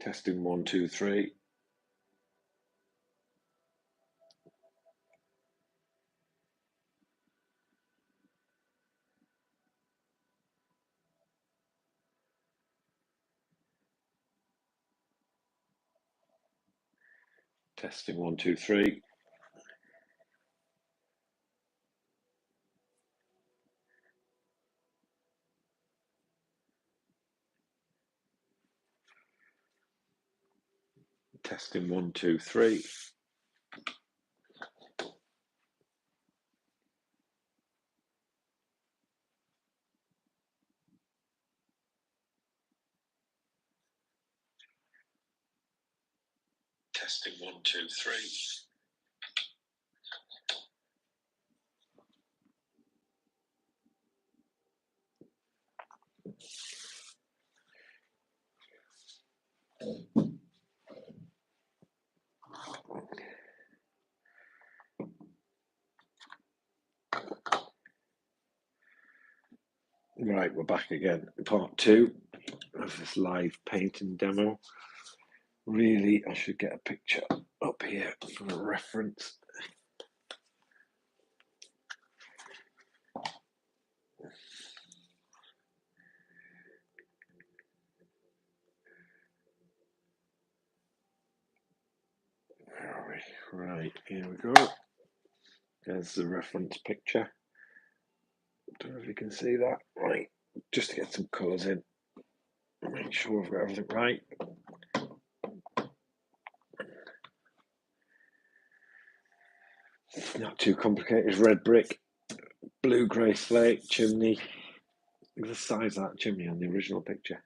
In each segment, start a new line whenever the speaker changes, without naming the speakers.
Testing 1, 2, 3. Testing 1, 2, 3. Testing 1, 2, 3. Testing 1, 2, 3. Right, we're back again. Part 2 of this live painting demo. Really, I should get a picture up here for a reference. Where are we? Right, here we go. There's the reference picture. Don't know if you can see that. Right, just to get some colours in. Make sure I've got everything right. Not too complicated. Red brick, blue grey slate, chimney. Look at the size of that chimney on the original picture.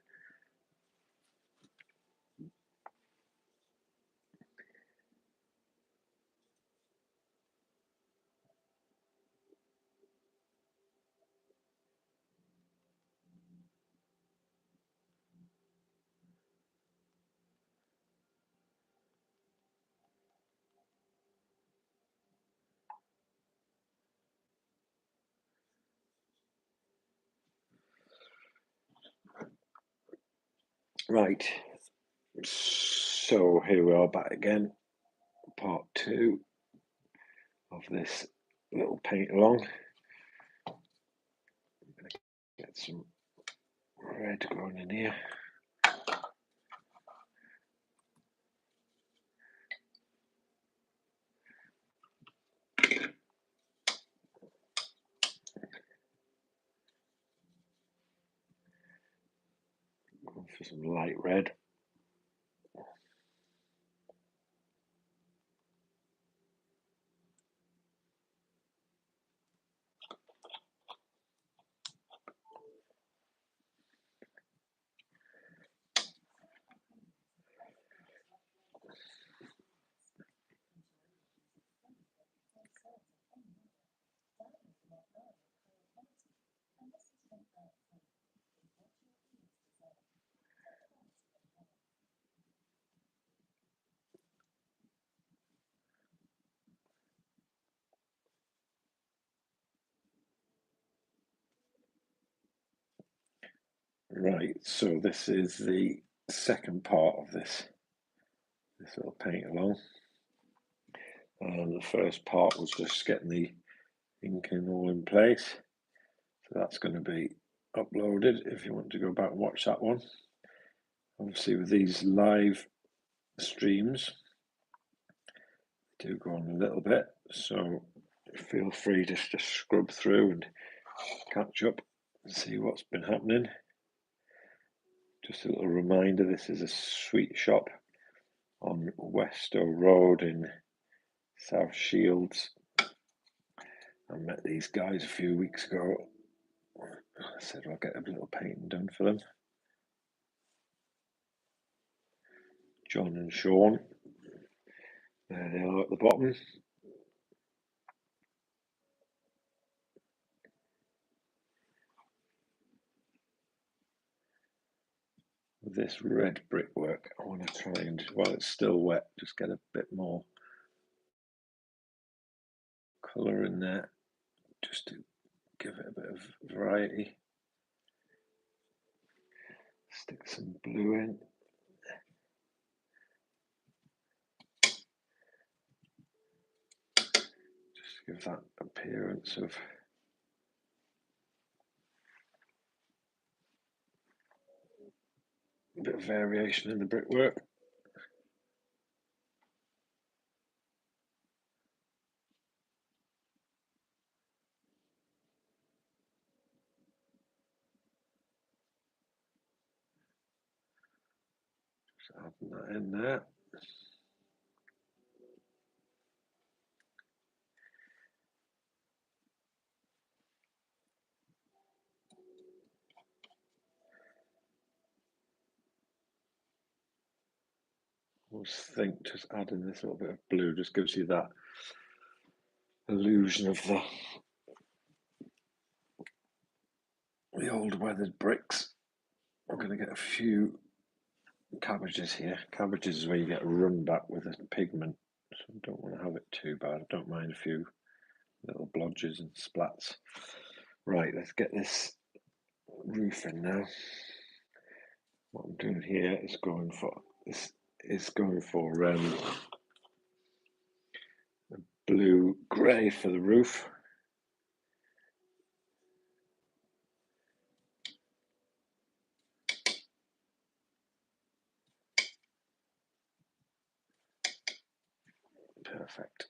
Right, so here we are back again, part 2 of this little paint along. I'm going to get some red going in here. Going for some light red. Right, so this is the second part of this little paint along. And the first part was just getting the inking all in place. So that's going to be uploaded if you want to go back and watch that one. Obviously with these live streams, they do go on a little bit, so feel free just to scrub through and catch up and see what's been happening. Just a little reminder, this is a sweet shop on Westow Road in South Shields. I met these guys a few weeks ago. I said I'll get a little painting done for them. John and Sean. There they are at the bottom. With this red brickwork, I want to try and, while it's still wet, just get a bit more colour in there, just to give it a bit of variety. Stick some blue in. give that appearance of a bit of variation in the brickwork. Just adding that in there. I always think just adding this little bit of blue just gives you that illusion of the old weathered bricks. I'm going to get a few cabbages here. Cabbages is where you get a run back with a pigment, so I don't want to have it too bad. I don't mind a few little blodges and splats. Right, let's get this roof in now. What I'm doing here is going for a blue grey for the roof. Perfect.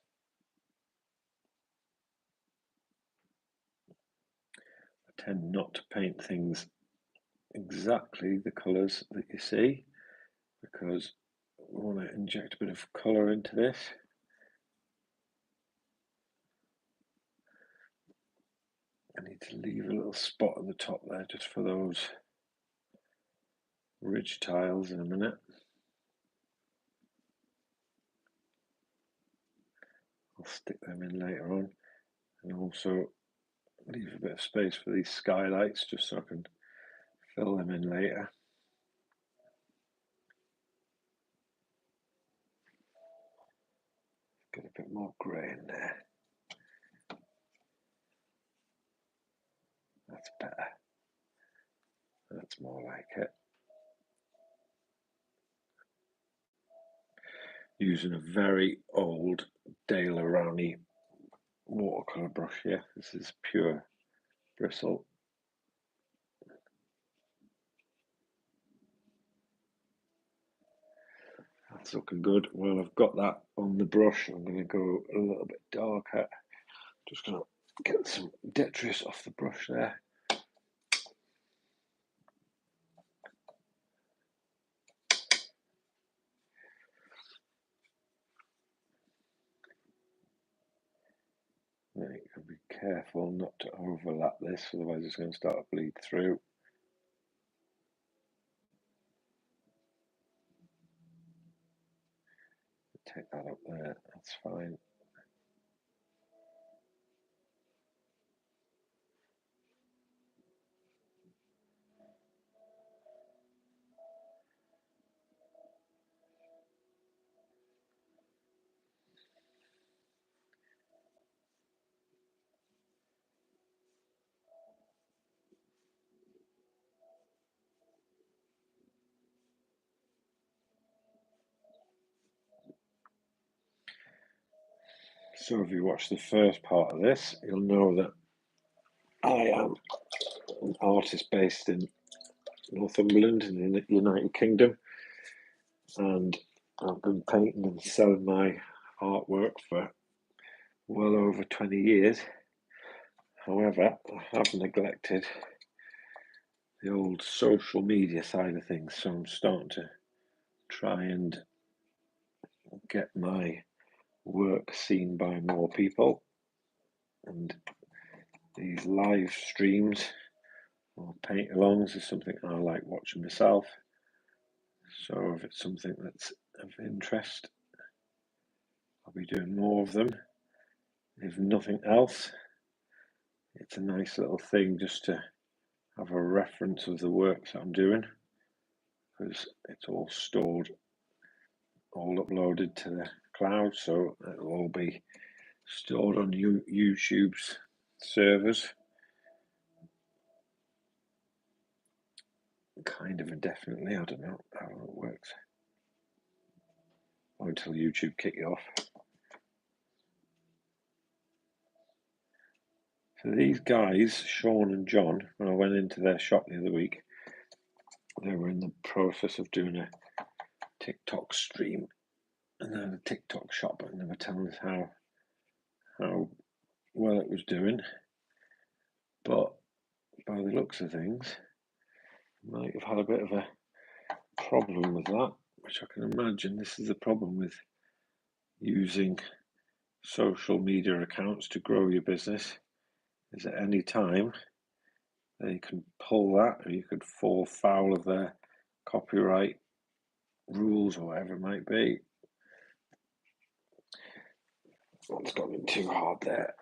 I tend not to paint things exactly the colours that you see, because I want to inject a bit of colour into this. I need to leave a little spot at the top there just for those ridge tiles in a minute. I'll stick them in later on, and also leave a bit of space for these skylights just so I can fill them in later. Get a bit more grey in there. That's better. That's more like it. Using a very old Dale Rani watercolour brush here. This is pure bristle. That's looking good. Well, I've got that on the brush. I'm going to go a little bit darker. Just going to get some detritus off the brush there. Now you can be careful not to overlap this, otherwise it's going to start to bleed through. Take that up there, that's fine. So if you watch the first part of this, you'll know that I am an artist based in Northumberland in the United Kingdom, and I've been painting and selling my artwork for well over 20 years. However, I have neglected the old social media side of things, so I'm starting to try and get my work seen by more people, and these live streams or paint alongs is something I like watching myself. So if it's something that's of interest, I'll be doing more of them. If nothing else, it's a nice little thing just to have a reference of the works that I'm doing, because it's all stored, all uploaded to the cloud, so it'll all be stored on YouTube's servers, kind of indefinitely. I don't know how it works, or until YouTube kick you off. So these guys, Sean and John, when I went into their shop the other week, they were in the process of doing a TikTok stream, and they had a TikTok shop, and they were telling us how well it was doing. But by the looks of things, might have had a bit of a problem with that, which I can imagine. This is the problem with using social media accounts to grow your business, is at any time they can pull that, or you could fall foul of their copyright rules or whatever it might be. It's got me too hard there.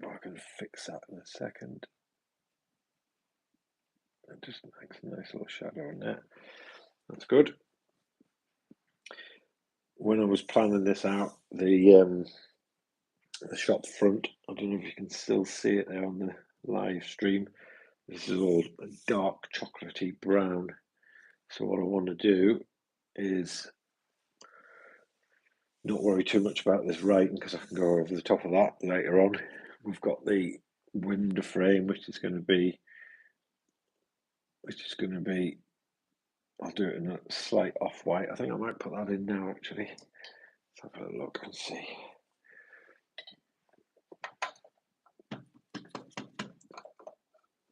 I can fix that in a second. It just makes a nice little shadow in there. That's good. When I was planning this out, the shop front, I don't know if you can still see it there on the live stream. This is all a dark chocolatey brown. So what I want to do is not worry too much about this writing, because I can go over the top of that later on. We've got the window frame, which is going to be, I'll do it in a slight off-white. I think I might put that in now, actually. Let's have a look and see.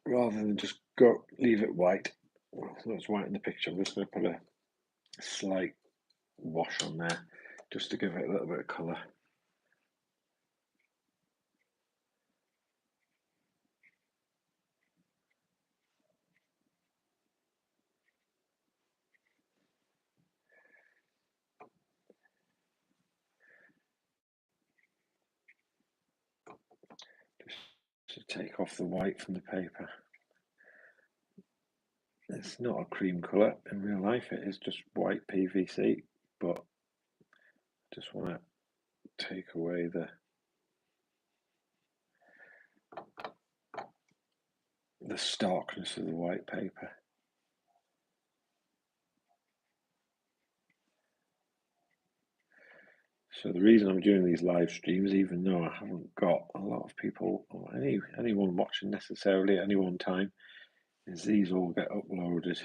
Rather than just leave it white, well, it's white in the picture, I'm just going to put a slight wash on there, just to give it a little bit of colour. Just to take off the white from the paper. It's not a cream colour in real life, it is just white PVC, but I just want to take away the starkness of the white paper. So the reason I'm doing these live streams, even though I haven't got a lot of people or anyone watching necessarily at any one time, is these all get uploaded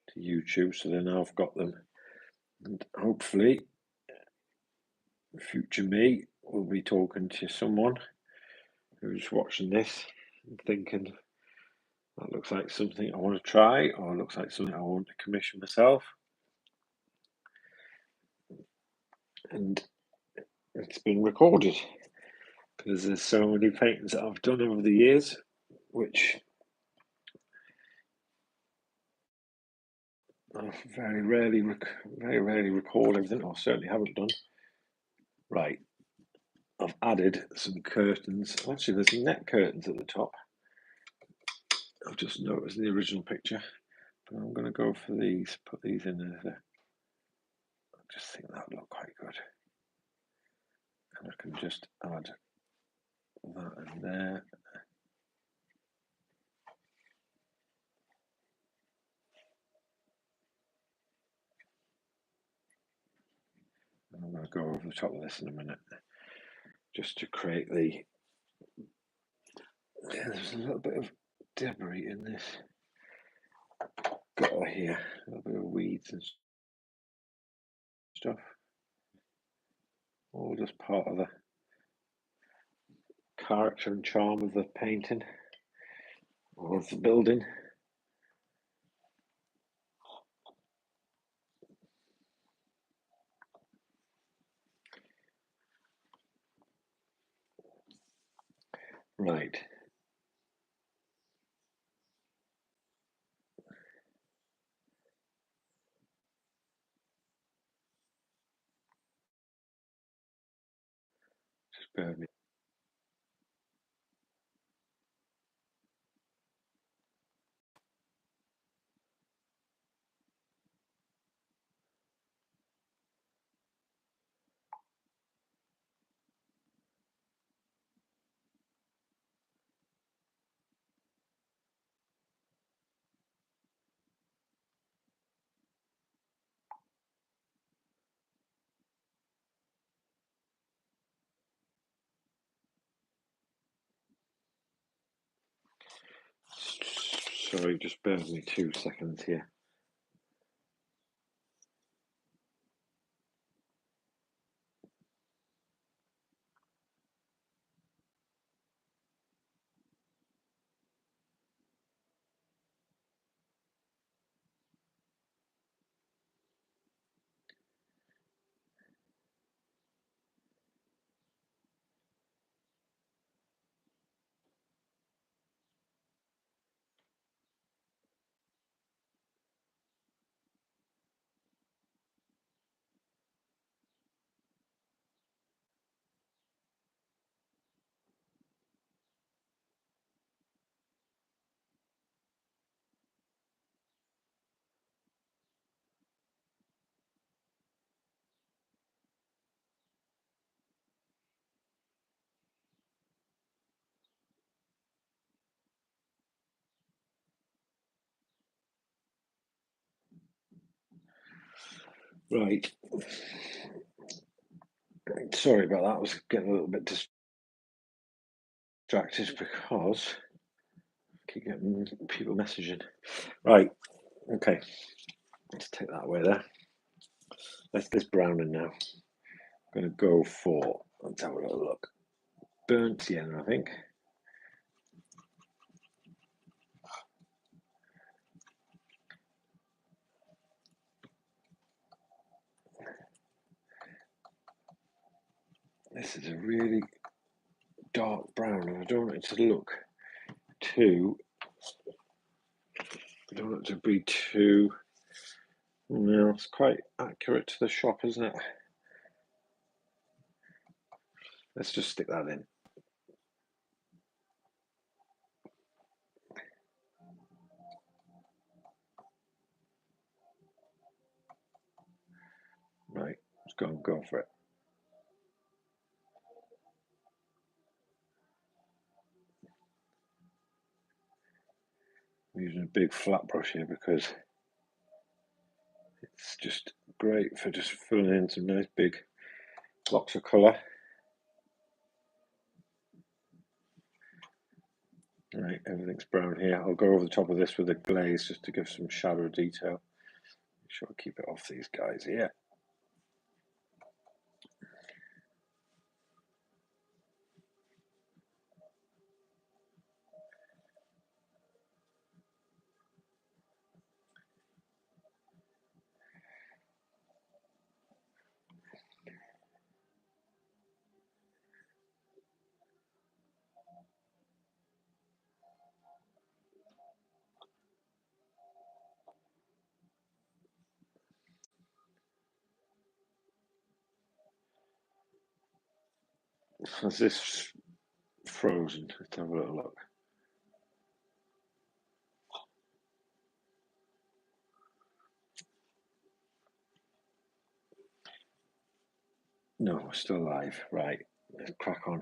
to YouTube, so then I've got them, and hopefully future me will be talking to someone who's watching this and thinking, that looks like something I want to try, or looks like something I want to commission myself. And it's been recorded, because there's so many paintings that I've done over the years, which I very rarely record everything, or certainly haven't done. Right, I've added some curtains. Actually, there's some net curtains at the top. I've just noticed in the original picture, but I'm going to go for these, put these in as I just think that would look quite good. And I can just add that in there. And I'm going to go over the top of this in a minute, just to create the, there's a little bit of debris in this gutter here, a little bit of weeds and stuff, all just part of the character and charm of the painting or of the building. Right. Just bear with me. Sorry, just bear with me 2 seconds here. Right. Sorry about that. I was getting a little bit distracted because I keep getting people messaging. Right. Okay. Let's take that away there. Let's this browning now. I'm going to go for, let's have a little look. Burnt sienna, I think. This is a really dark brown, and I don't want it to look too. I don't want it to be too. No, it's quite accurate to the shop, isn't it? Let's just stick that in. Right, let's go for it. I'm using a big flat brush here because it's just great for just filling in some nice big blocks of colour. Right, everything's brown here. I'll go over the top of this with a glaze just to give some shadow detail. Make sure I keep it off these guys here. Is this frozen? Let's have a little look. No, we're still alive. Right, let's crack on.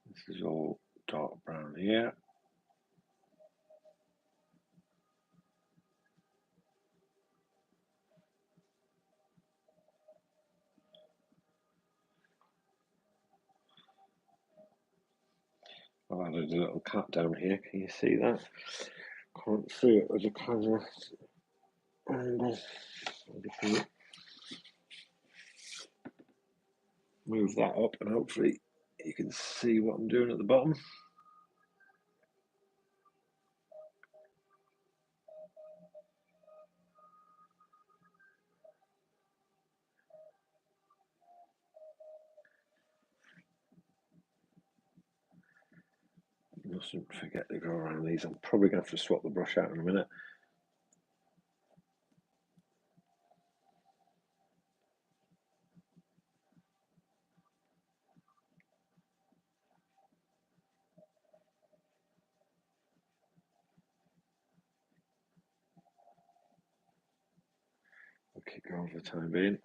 This is all dark brown here. I've added a little cat down here. Can you see that? Can't see it with the camera angle. Move that up and hopefully you can see what I'm doing at the bottom. Mustn't forget to go around these. I'm probably going to have to swap the brush out in a minute. I'll keep going for the time being.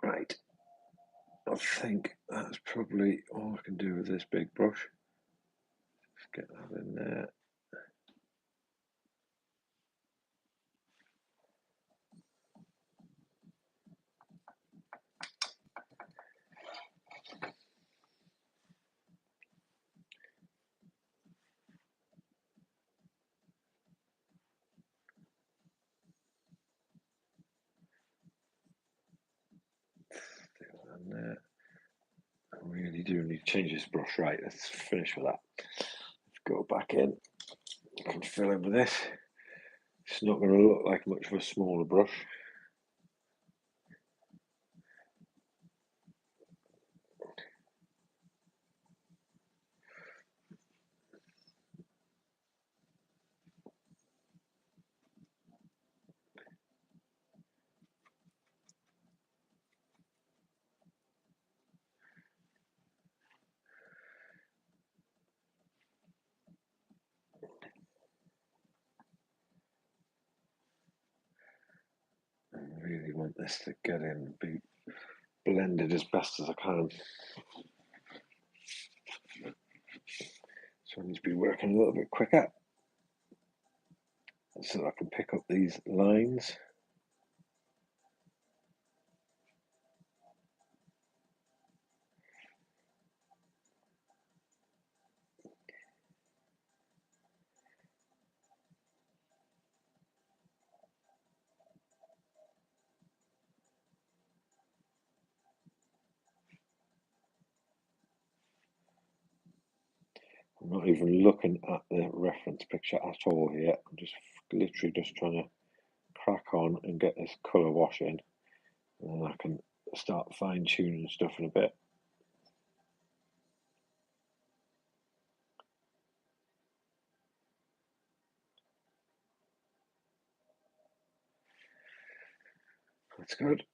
Right, think that's probably all I can do with this big brush. Let's get that in there. Stick that in there. I really do need to change this brush. Right, let's finish with that. Let's go back in. I can fill in with this. It's not going to look like much of a smaller brush. I really want this to get in and be blended as best as I can. So I need to be working a little bit quicker so that I can pick up these lines. I'm not even looking at the reference picture at all here. I'm just literally just trying to crack on and get this colour wash in, and then I can start fine tuning stuff in a bit. That's good.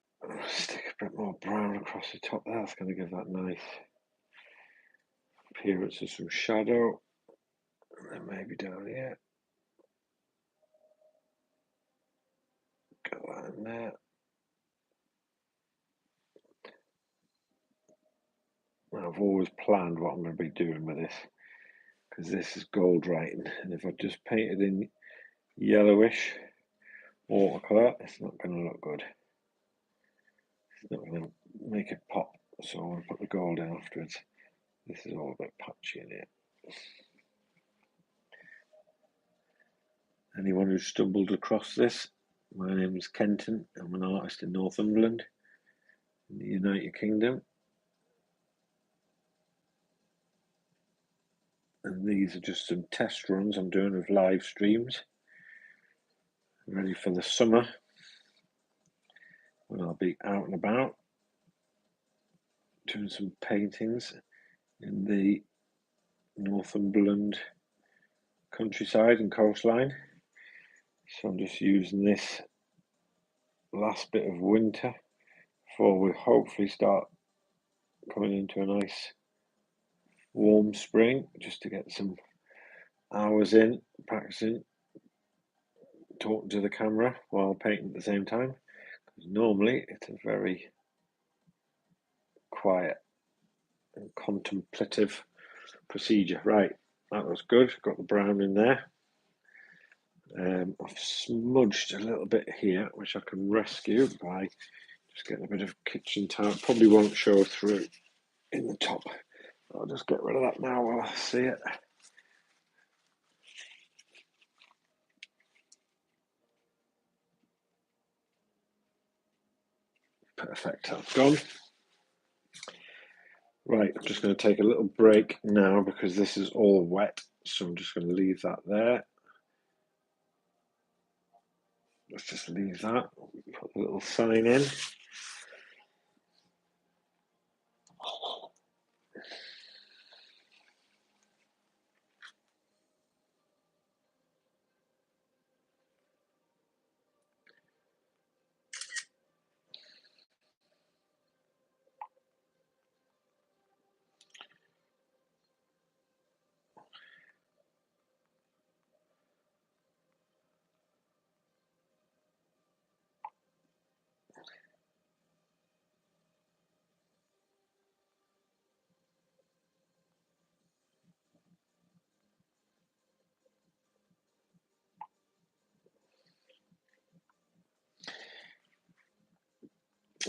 Stick a bit more brown across the top there. That's going to give that nice appearance of some shadow. And then maybe down here. Get that in there. I've always planned what I'm going to be doing with this, because this is gold writing, and if I just paint it in yellowish watercolour, it's not going to look good. It's not going to make it pop, so I'm going to put the gold in afterwards. This is all a bit patchy in here. Anyone who's stumbled across this, my name is Kenton. I'm an artist in Northumberland, in the United Kingdom. And these are just some test runs I'm doing with live streams, ready for the summer, when I'll be out and about doing some paintings in the Northumberland countryside and coastline. So I'm just using this last bit of winter before we hopefully start coming into a nice warm spring, just to get some hours in practicing talking to the camera while painting at the same time, because normally it's a very quiet and contemplative procedure. Right, that was good. Got the brown in there. I've smudged a little bit here, which I can rescue by just getting a bit of kitchen towel. Probably won't show through in the top. I'll just get rid of that now while I see it. Perfect, that's gone. Right, I'm just going to take a little break now because this is all wet, so I'm just going to leave that there. Let's just leave that, put the little sign in.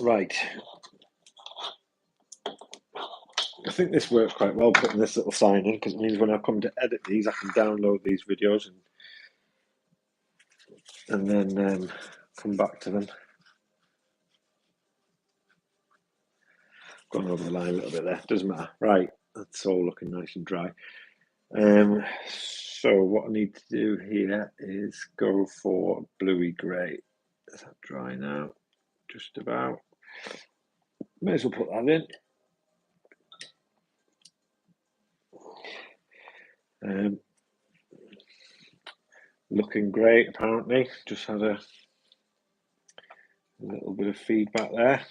Right. I think this works quite well, putting this little sign in, because it means when I come to edit these, I can download these videos and then come back to them. Gone over the line a little bit there, doesn't matter. Right, that's all looking nice and dry. So what I need to do here is go for bluey grey. Is that dry now? Just about. May as well put that in. Looking great, apparently. Just had a little bit of feedback there.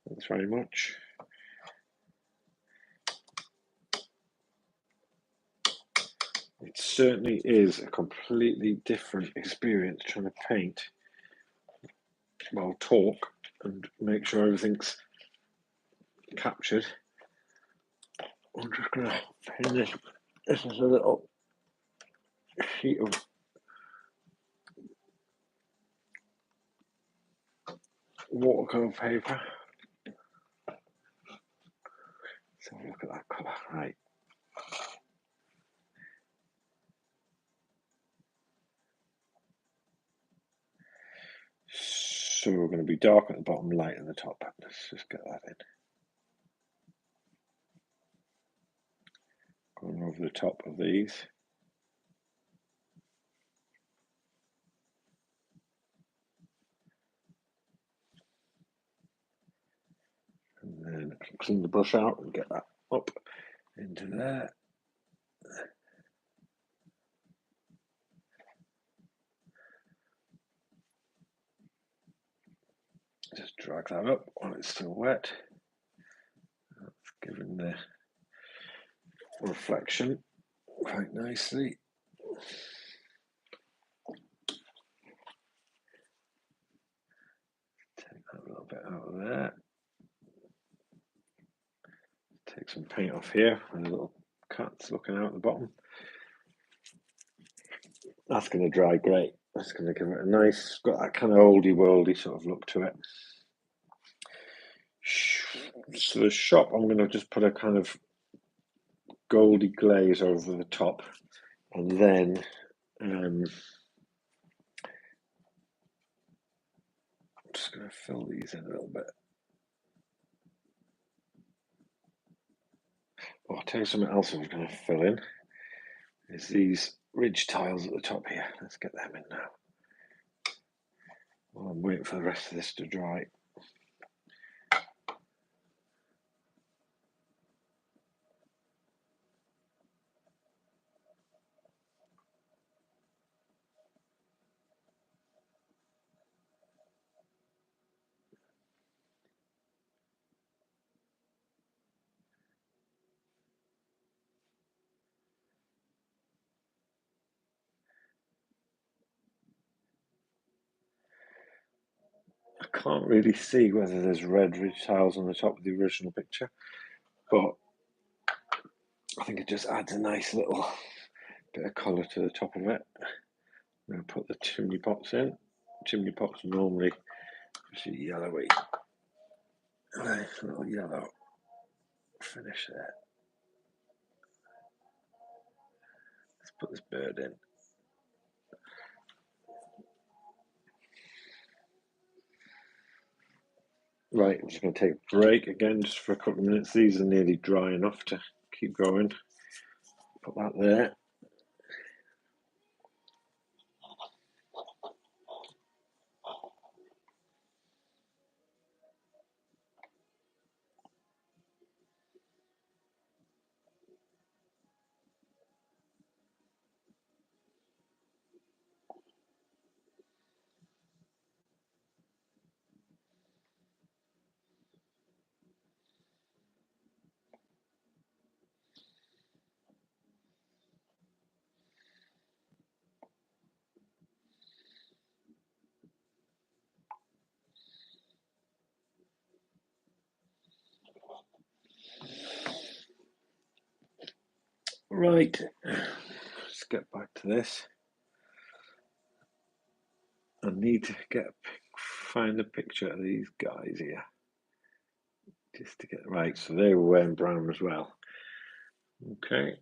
Thanks very much. It certainly is a completely different experience trying to paint while talk and make sure everything's captured. I'm just going to pin this. This is a little sheet of watercolour paper. Let's have a look at that colour. Right. So we're going to be dark at the bottom, light at the top. Let's just get that in. Going over the top of these. And then clean the brush out and get that up into there. Just drag that up while it's still wet. That's giving the reflection quite nicely. Take that a little bit out of there. Take some paint off here, and the little cuts looking out at the bottom. That's going to dry great. That's going to give it a nice, got that kind of oldie worldy sort of look to it. So the shop, I'm going to just put a kind of goldy glaze over the top, and then I'm just going to fill these in a little bit. Oh, I'll tell you something else I'm going to fill in is these ridge tiles at the top here. Let's get them in now. Well, I'm waiting for the rest of this to dry. I can't really see whether there's red ridge tiles on the top of the original picture, but I think it just adds a nice little bit of colour to the top of it. I'm going to put the chimney pots in. Chimney pots normally just yellowy. Nice little yellow finish there. Let's put this bird in. Right, I'm just going to take a break again just for a couple of minutes. These are nearly dry enough to keep going. Put that there. Right, let's get back to this. I need to get a find a picture of these guys here, just to get it right. So they were wearing brown as well. Okay.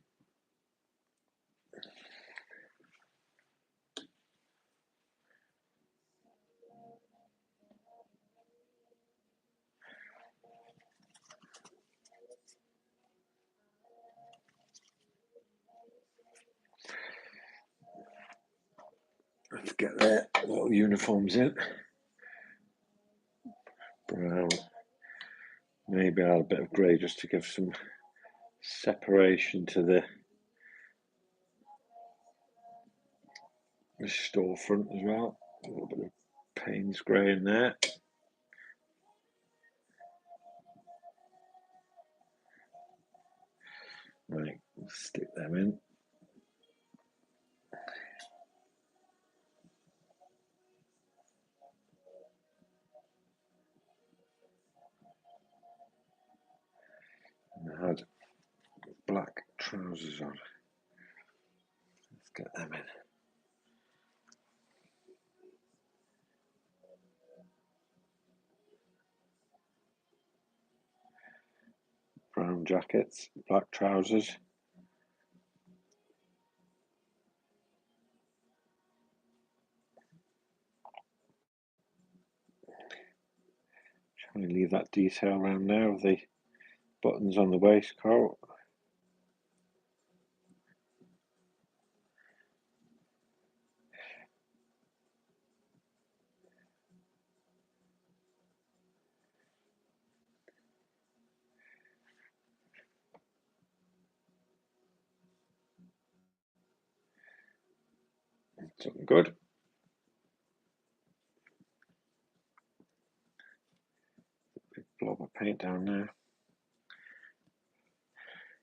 Let's get their little uniforms in. Brown. Maybe add a bit of grey just to give some separation to the storefront as well. A little bit of Payne's grey in there. Right, we'll stick them in. And I had black trousers on. Let's get them in. Brown jackets, black trousers. Trying to leave that detail around there of the buttons on the waistcoat. It's looking good. Big blob of paint down there.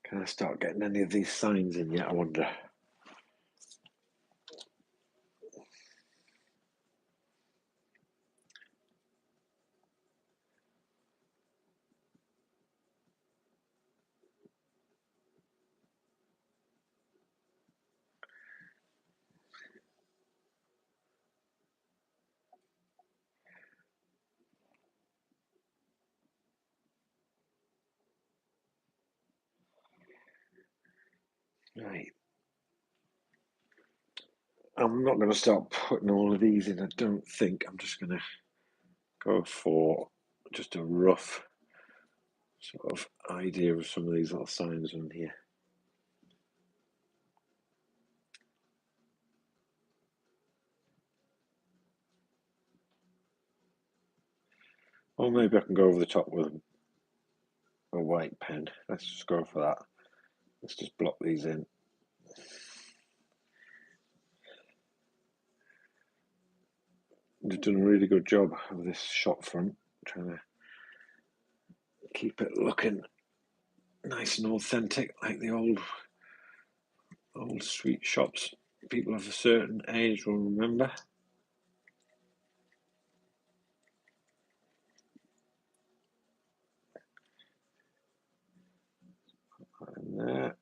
Can I start getting any of these signs in yet, I wonder? Right. I'm not going to start putting all of these in, I don't think. I'm just going to go for just a rough sort of idea of some of these little signs on here. Or maybe I can go over the top with a white pen. Let's just go for that. Let's just block these in. They've done a really good job of this shop front, trying to keep it looking nice and authentic, like the old sweet shops people of a certain age will remember. And there.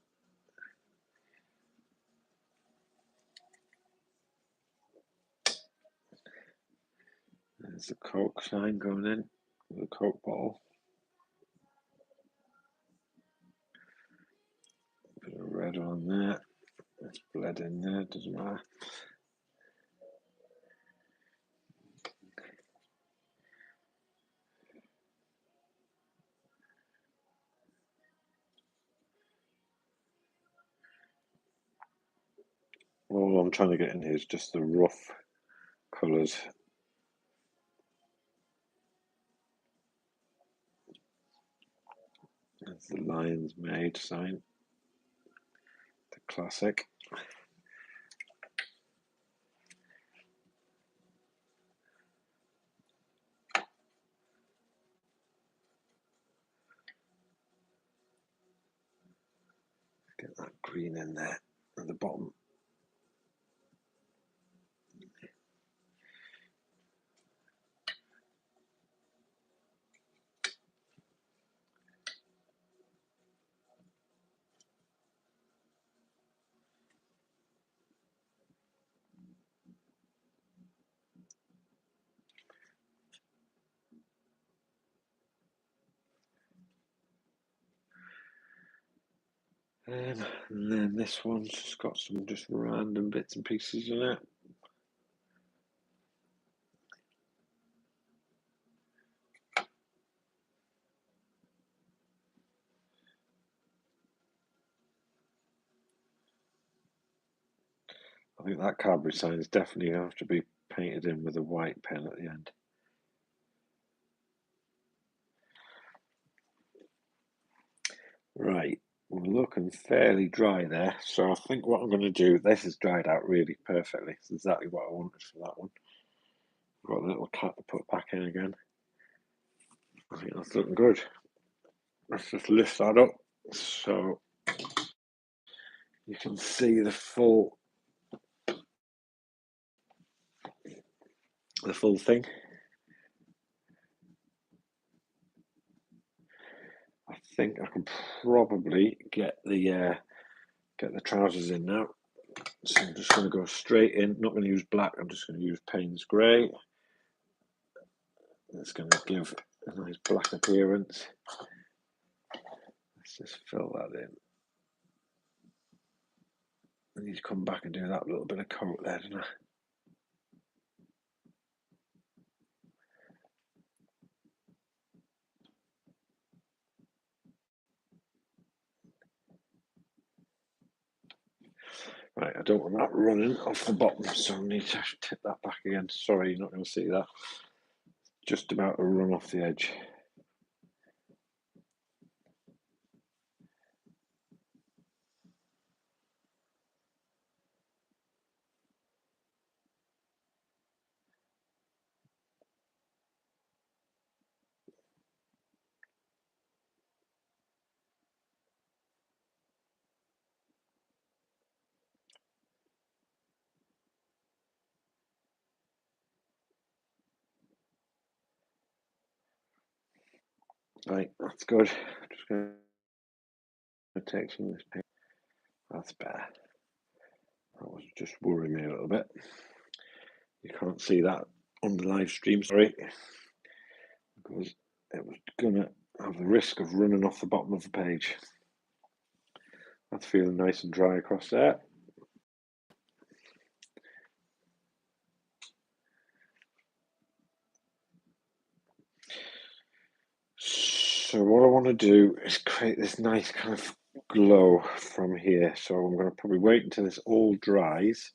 There's the Coke sign going in with a Coke bottle. Bit of red on there. It's bled in there, doesn't matter. All I'm trying to get in here is just the rough colours. There's the Lions Made sign, the classic. Get that green in there at the bottom. And then this one's just got some just random bits and pieces in it. I think that Cadbury sign is definitely going to have to be painted in with a white pen at the end. Right, we're looking fairly dry there, so I think what I'm going to do, this has dried out really perfectly. It's exactly what I wanted for that one. I've got a little cap to put back in again. I think that's looking good. Let's just lift that up so you can see the full thing. I think I can probably get the trousers in now. So I'm just going to go straight in. Not going to use black. I'm just going to use Payne's grey. It's going to give a nice black appearance. Let's just fill that in. I need to come back and do that little bit of coat there, don't I? Right, I don't want that running off the bottom, so I need to tip that back again. Sorry, you're not going to see that. Just about to run off the edge. Right, that's good. I'm just going to take some of this paint. That's better. That was just worrying me a little bit. You can't see that on the live stream, sorry, because it was gonna have the risk of running off the bottom of the page. That's feeling nice and dry across there. So what I want to do is create this nice kind of glow from here. So I'm going to probably wait until this all dries,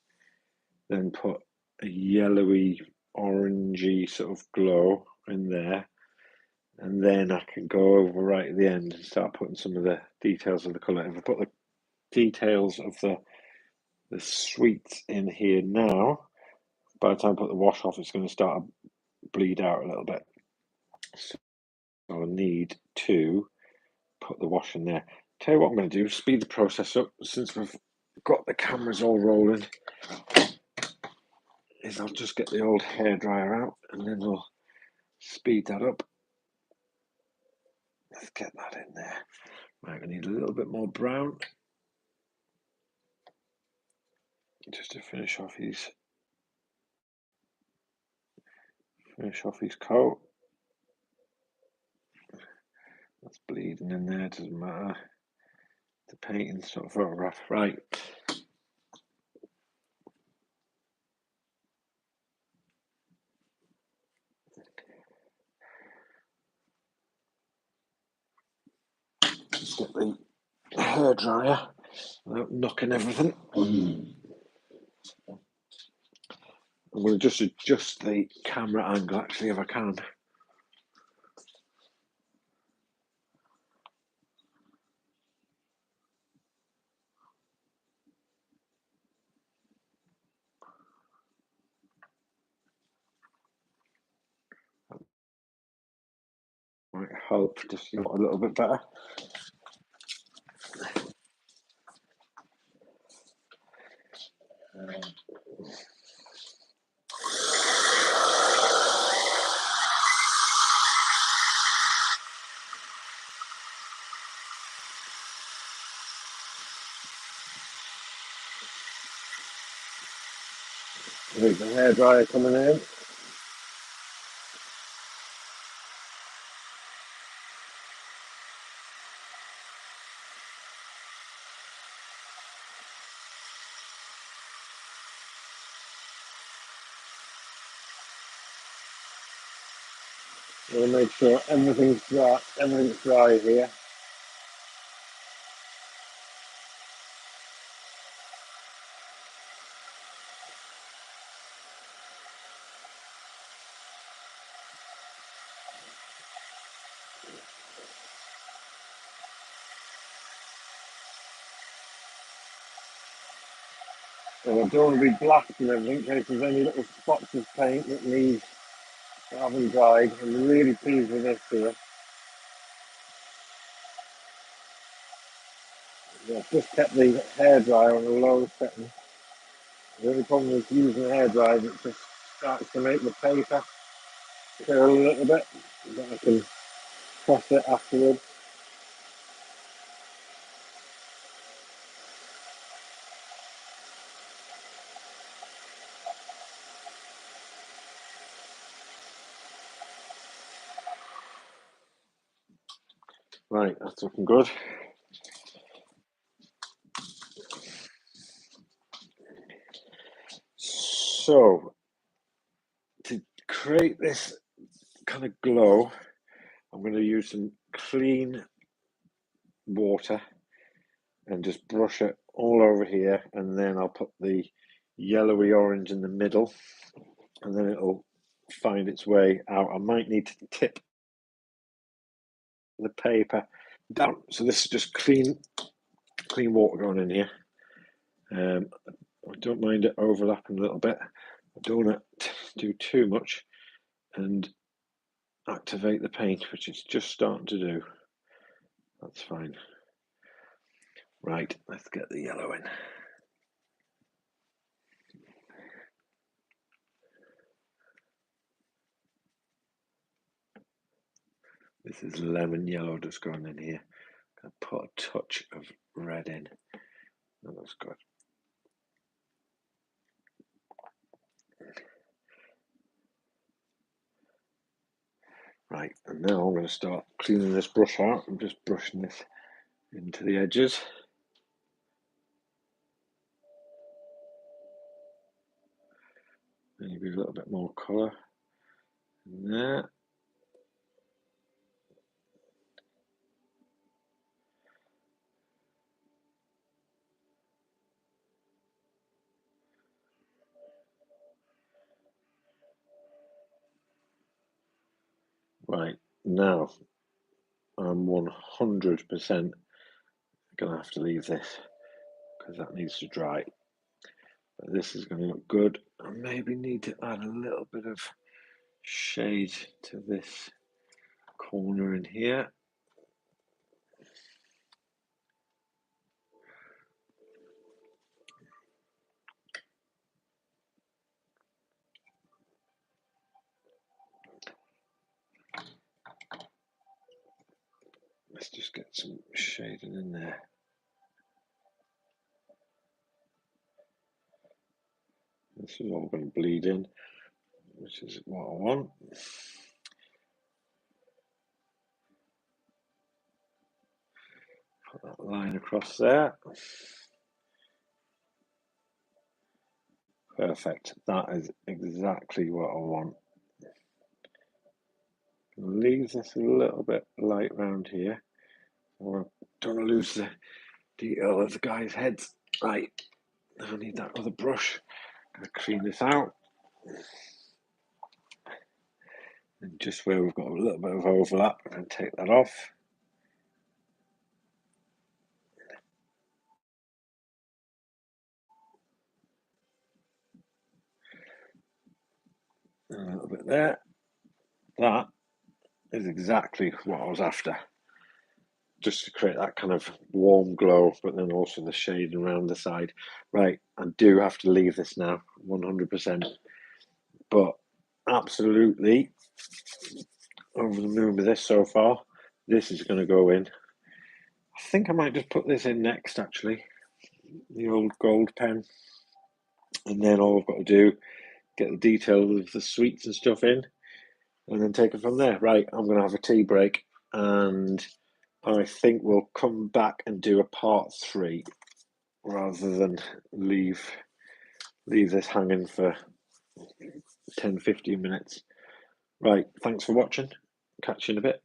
then put a yellowy, orangey sort of glow in there. And then I can go over right at the end and start putting some of the details of the colour. If I put the details of the sweets in here now, by the time I put the wash off, it's going to start to bleed out a little bit. So I need to put the wash in there. Tell you what I'm going to do, speed the process up. Since we've got the cameras all rolling, is I'll just get the old hairdryer out and then we'll speed that up. Let's get that in there. Right, we need a little bit more brown just to finish off his coat. That's bleeding in there, doesn't matter. The painting's sort of photograph. Right. Just get the hairdryer without knocking everything. I'm going to just adjust the camera angle actually if I can. Might help to see a little bit better. There's the hairdryer coming in. We'll make sure everything's dry here. And I don't want to be blasting everything in case there's any little spots of paint that need having dried. I'm really pleased with this here. I've just kept the hairdryer on a low setting. The only problem with using a hairdryer is it just starts to make the paper curl a little bit, but I can press it afterwards. Right, that's looking good. So, to create this kind of glow, I'm going to use some clean water and just brush it all over here, and then I'll put the yellowy orange in the middle, and then it'll find its way out. I might need to tip the paper down. So this is just clean water going in here. I don't mind it overlapping a little bit. I don't want to do too much and activate the paint, which it's just starting to do. That's fine. Right, let's get the yellow in. This is lemon yellow just going in here. I'm going to put a touch of red in. That looks good. Right, and now I'm going to start cleaning this brush out. I'm just brushing this into the edges. Maybe a little bit more colour in there. Right, now I'm 100% going to have to leave this because that needs to dry. But this is going to look good. I maybe need to add a little bit of shade to this corner in here. Let's just get some shading in there. This is all going to bleed in, which is what I want. Put that line across there. Perfect. That is exactly what I want. Leave this a little bit light round here, or I don't want to lose the detail of the guy's heads. Right, I need that other brush. I'm going to clean this out. And just where we've got a little bit of overlap, I'm going to take that off. A little bit there. That is exactly what I was after. Just to create that kind of warm glow, but then also the shade around the side. Right, I do have to leave this now, 100%. But absolutely over the moon with this so far. This is going to go in. I think I might just put this in next, actually. The old gold pen. And then all I've got to do, get the detail of the sweets and stuff in, and then take it from there. Right, I'm going to have a tea break, and I think we'll come back and do a part 3 rather than leave this hanging for 10-15 minutes. Right, thanks for watching. catch you in a bit.